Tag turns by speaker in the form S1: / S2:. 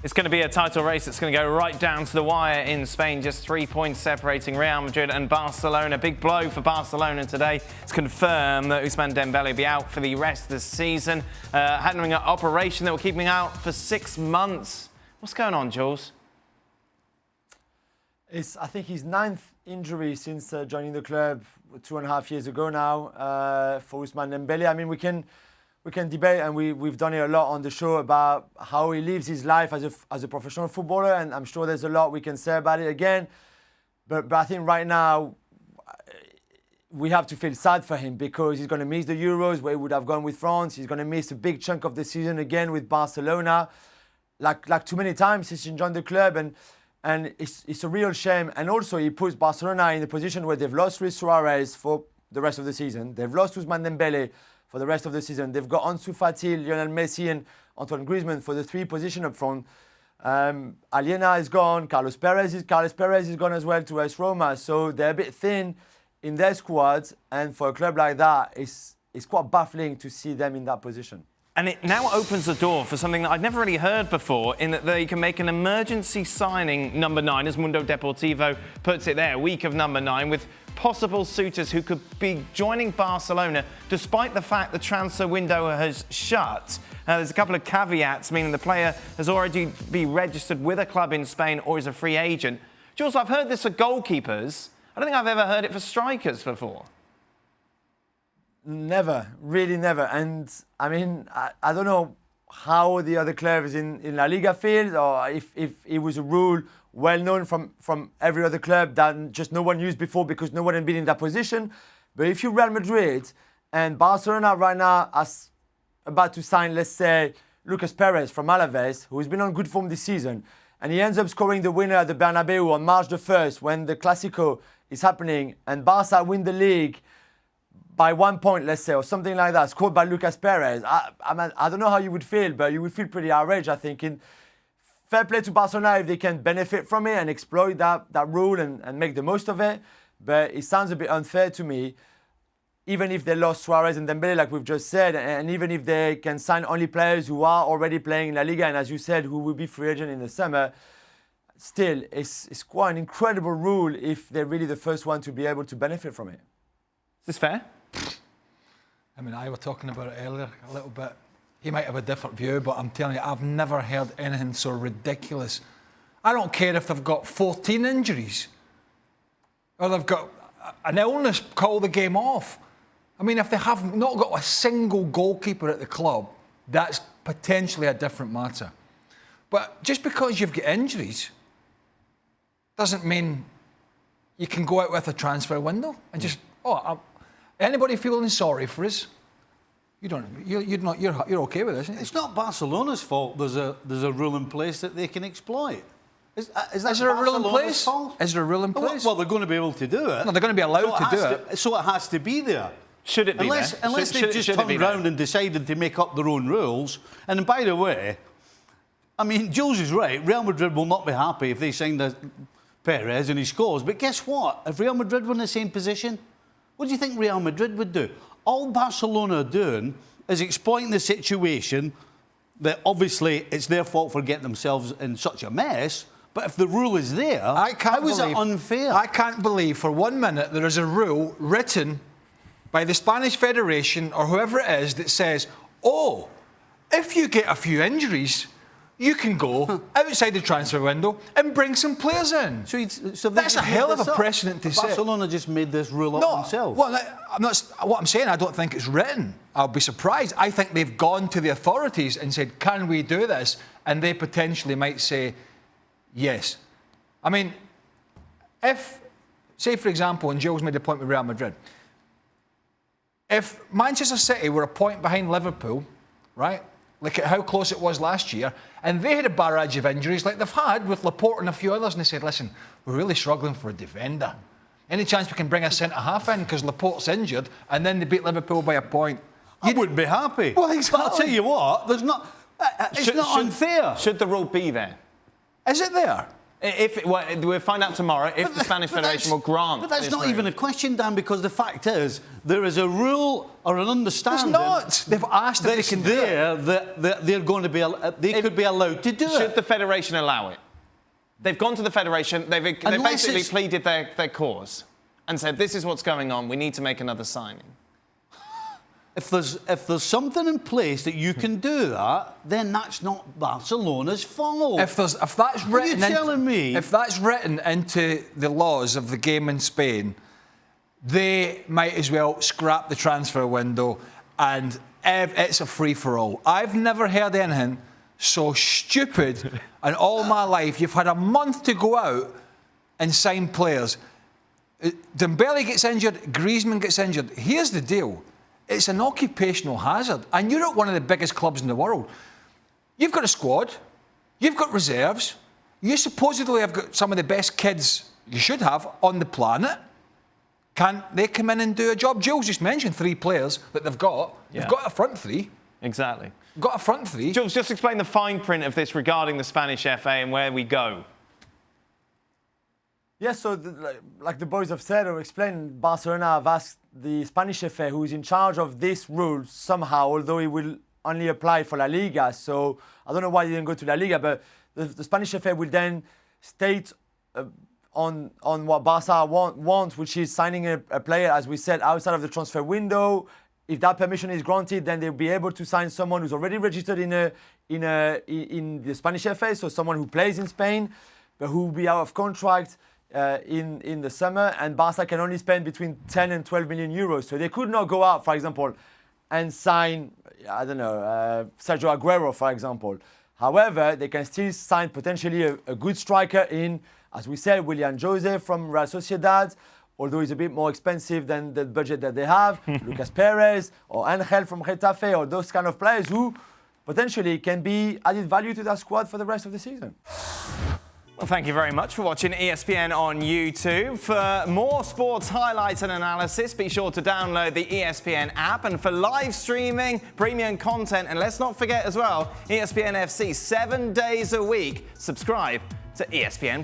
S1: It's going to be a title race that's going to go right down to the wire in Spain. Just 3 points separating Real Madrid and Barcelona. Big blow for Barcelona today. It's confirmed that Ousmane Dembele will be out for the rest of the season. Having an operation that will keep him out for 6 months. What's going on, Jules?
S2: It's, I think, his 9th injury since joining the club 2.5 years ago now for Ousmane Dembele. I mean, we can debate, and we've done it a lot on the show about how he lives his life as a professional footballer, and I'm sure there's a lot we can say about it again. But I think right now we have to feel sad for him because he's going to miss the Euros where he would have gone with France. He's going to miss a big chunk of the season again with Barcelona, like too many times since he joined the club, and it's a real shame. And also he puts Barcelona in a position where they've lost Luis Suarez for the rest of the season. They've lost Ousmane Dembele for the rest of the season. They've got Ansu Fati, Lionel Messi and Antoine Griezmann for the 3 position up front. Aliena is gone. Carlos Perez is gone as well to AS Roma. So they're a bit thin in their squads. And for a club like that, it's quite baffling to see them in that position.
S1: And it now opens the door for something that I'd never really heard before, in that they can make an emergency signing number 9, as Mundo Deportivo puts it there, week of number 9, with possible suitors who could be joining Barcelona despite the fact the transfer window has shut. There's a couple of caveats, meaning the player has already been registered with a club in Spain or is a free agent. Jules, I've heard this for goalkeepers. I don't think I've ever heard it for strikers before.
S2: Never, really never. And I mean, I don't know how the other clubs in La Liga feel, or if it was a rule well known from every other club that just no one used before because no one had been in that position. But if you're Real Madrid and Barcelona right now are about to sign, let's say, Lucas Perez from Alaves, who's been on good form this season, and he ends up scoring the winner at the Bernabeu on March the 1st when the Clásico is happening, and Barca win the league by 1 point, let's say, or something like that, scored by Lucas Perez. I don't know how you would feel, but you would feel pretty outraged, I think. In fair play to Barcelona if they can benefit from it and exploit that rule and make the most of it. But it sounds a bit unfair to me, even if they lost Suarez and Dembele, like we've just said, and even if they can sign only players who are already playing in La Liga, and as you said, who will be free agent in the summer. Still, it's quite an incredible rule if they're really the first one to be able to benefit from it.
S1: Is this fair?
S3: I mean, I was talking about it earlier a little bit. He might have a different view, but I'm telling you, I've never heard anything so ridiculous. I don't care if they've got 14 injuries or they've got an illness, call the game off. I mean, if they have not got a single goalkeeper at the club, that's potentially a different matter. But just because you've got injuries doesn't mean you can go out with a transfer window and just, anybody feeling sorry for us? You're okay with this.
S4: It's not Barcelona's fault. There's a rule in place that they can exploit. Is
S3: there a rule in place? Is there a rule in place?
S4: Well, they're going to be able to do it.
S3: No, they're going to be allowed to do it.
S4: So it has to be there.
S1: Should it be
S4: unless
S1: there?
S4: Unless they've just turned around and decided to make up their own rules. And by the way, I mean, Jules is right. Real Madrid will not be happy if they sign Perez and he scores. But guess what? If Real Madrid were in the same position, what do you think Real Madrid would do? All Barcelona are doing is exploiting the situation that obviously it's their fault for getting themselves in such a mess. But if the rule is there, how is it unfair?
S3: I can't believe for 1 minute there is a rule written by the Spanish Federation or whoever it is that says, if you get a few injuries, you can go outside the transfer window and bring some players in. So that's a hell of a precedent to set.
S4: Barcelona just made this rule up themselves.
S3: Well, what I'm saying, I don't think it's written. I'll be surprised. I think they've gone to the authorities and said, can we do this? And they potentially might say, yes. I mean, say for example, and Jules made a point with Real Madrid, if Manchester City were a point behind Liverpool, right? Look at how close it was last year, and they had a barrage of injuries like they've had with Laporte and a few others, and they said, listen, we're really struggling for a defender. Any chance we can bring a centre-half in because Laporte's injured, and then they beat Liverpool by a point?
S4: I wouldn't be happy.
S3: Well, exactly.
S4: But I'll tell you what, it's not unfair.
S1: Should the rule be there?
S3: Is it there?
S1: We'll find out tomorrow if the Spanish Federation will grant.
S4: But that's
S1: this
S4: not
S1: move.
S4: even a question, Dan, because the fact is there is a rule or an understanding.
S3: It's not. They've asked if they can do it.
S4: That they're going to be. They could be allowed to do it.
S1: Should the Federation allow it? They've gone to the Federation. They basically pleaded their cause and said, "This is what's going on. We need to make another signing."
S3: If
S4: there's something in place that you can do that, then that's not Barcelona's fault.
S3: If that's written,
S4: Are you telling me?
S3: If that's written into the laws of the game in Spain, they might as well scrap the transfer window, and it's a free for all. I've never heard anything so stupid in all my life. You've had a month to go out and sign players. Dembele gets injured, Griezmann gets injured. Here's the deal. It's an occupational hazard. And you're at one of the biggest clubs in the world. You've got a squad. You've got reserves. You supposedly have got some of the best kids you should have on the planet. Can they come in and do a job? Jules just mentioned 3 players that they've got.
S1: Yeah.
S3: They've got a front 3.
S1: Exactly.
S3: Got a front 3.
S1: Jules, just explain the fine print of this regarding the Spanish FA and where we go.
S2: Yes, so like the boys have said or explained, Barcelona have asked the Spanish FA, who is in charge of this rule somehow, although it will only apply for La Liga. So I don't know why he didn't go to La Liga, but the Spanish FA will then state on what Barca wants, which is signing a player, as we said, outside of the transfer window. If that permission is granted, then they'll be able to sign someone who's already registered in the Spanish FA, so someone who plays in Spain, but who will be out of contract in the summer, and Barca can only spend between 10 and 12 million euros. So they could not go out, for example, and sign, I don't know, Sergio Aguero, for example. However, they can still sign potentially a good striker in, as we said, Willian Jose from Real Sociedad, although he's a bit more expensive than the budget that they have, Lucas Perez or Angel from Getafe, or those kind of players who potentially can be added value to that squad for the rest of the season.
S1: Well, thank you very much for watching ESPN on YouTube. For more sports highlights and analysis, be sure to download the ESPN app. And for live streaming, premium content, and let's not forget as well, ESPN FC 7 days a week. Subscribe to ESPN+.